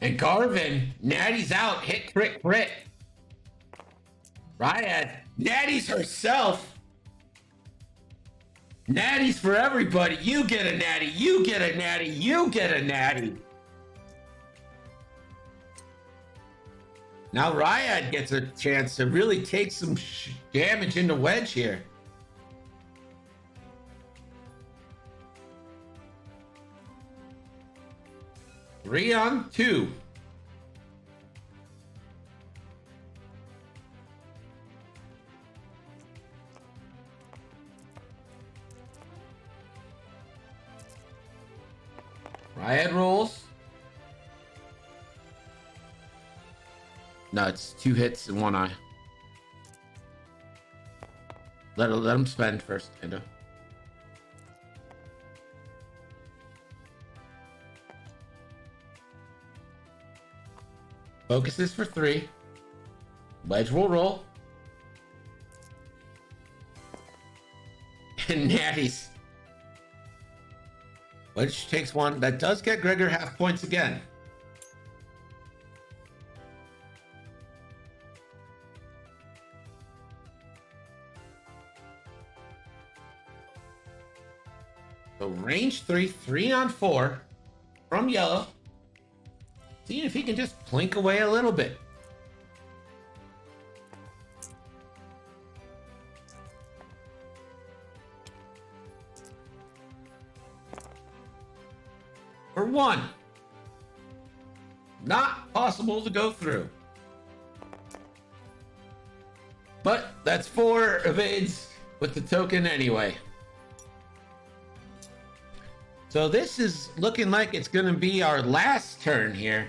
And Garvin, Natty's out. Hit, crit, crit. Riot, Natty's herself. Natty's for everybody. You get a natty. You get a natty. You get a natty. Now Riot gets a chance to really take some damage into Wedge here. Three on two. Riot rolls. No, it's 2 hits in 1 eye. Let him spend first, Ando. Focuses for 3. Wedge will roll. And Natty's. Wedge takes 1. That does get Gregor half points again. So range 3, 3-on-4 from yellow. Seeing if he can just plink away a little bit. For 1. Not possible to go through. But that's 4 evades with the token anyway. So this is looking like it's going to be our last turn here.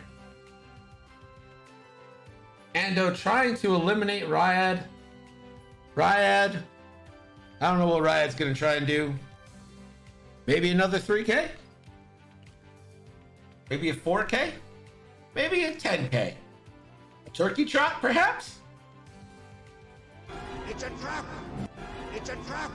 Ando trying to eliminate Ryad. Ryad. I don't know what Ryad's going to try and do. Maybe another 3K? Maybe a 4K? Maybe a 10K? A turkey trot, perhaps? It's a trap! It's a trap!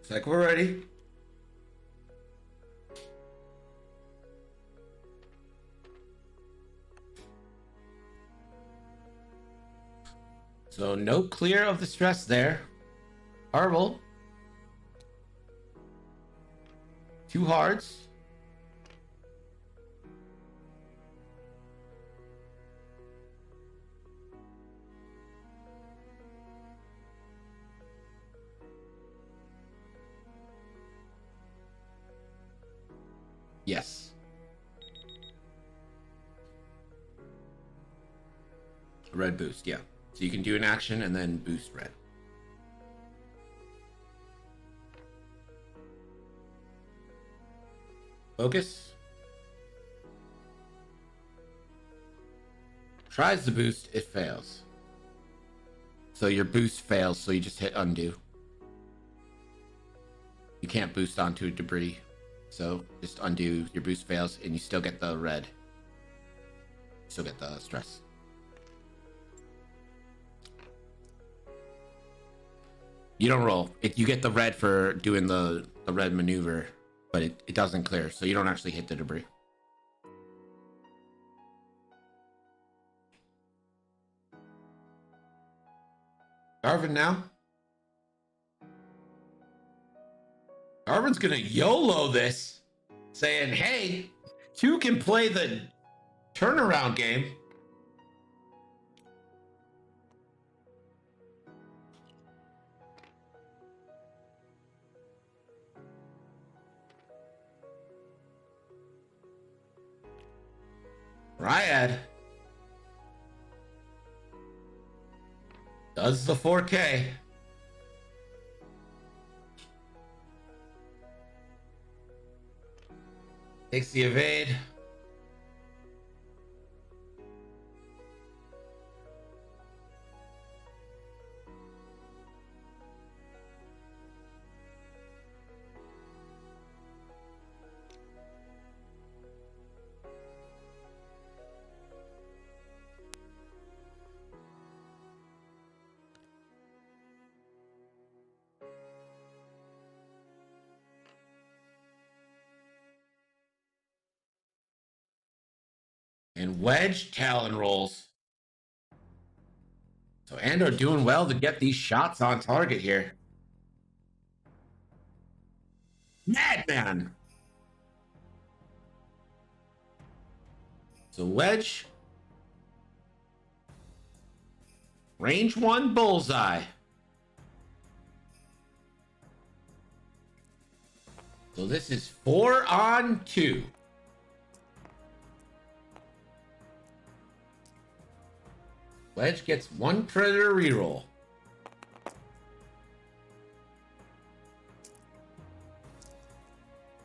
Looks like we're ready. So no clear of the stress there. Harville. 2 hards. Yes. Red boost, yeah. So you can do an action and then boost red. Focus. Tries to boost, it fails. So your boost fails, so you just hit undo. You can't boost onto debris. So just undo, your boost fails, and you still get the red. Still get the stress. You don't roll. You get the red for doing the red maneuver, but it doesn't clear, so you don't actually hit the debris. Darvin now. Darvin's gonna YOLO this, saying, hey, 2 can play the turnaround game. Ryad does the 4K. Takes the evade. And Wedge Talon rolls. So Ando doing well to get these shots on target here. Madman. So Wedge. Range 1 bullseye. So this is 4 on 2. Wedge gets 1 predator reroll.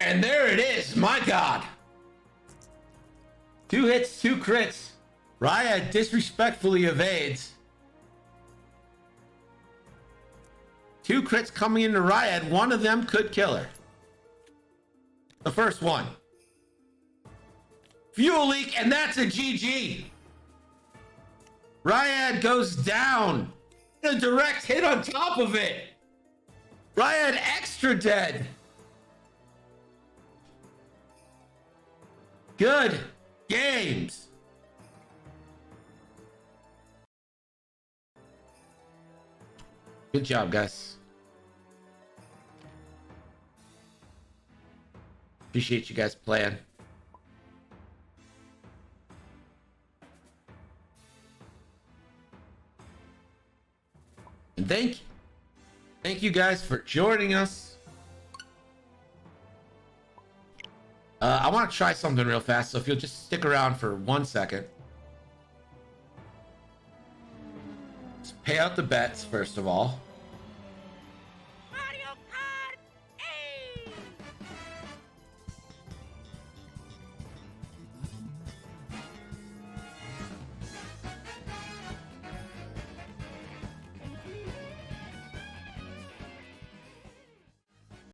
And there it is. My God. 2 hits, 2 crits. Raya disrespectfully evades. 2 crits coming into Ryad. 1 of them could kill her. The first one. Fuel leak, and that's a GG. Ryad goes down. A direct hit on top of it. Ryad extra dead. Good games. Good job, guys. Appreciate you guys playing. And thank you guys for joining us. I want to try something real fast, so if you'll just stick around for 1 second. Let's pay out the bets first of all.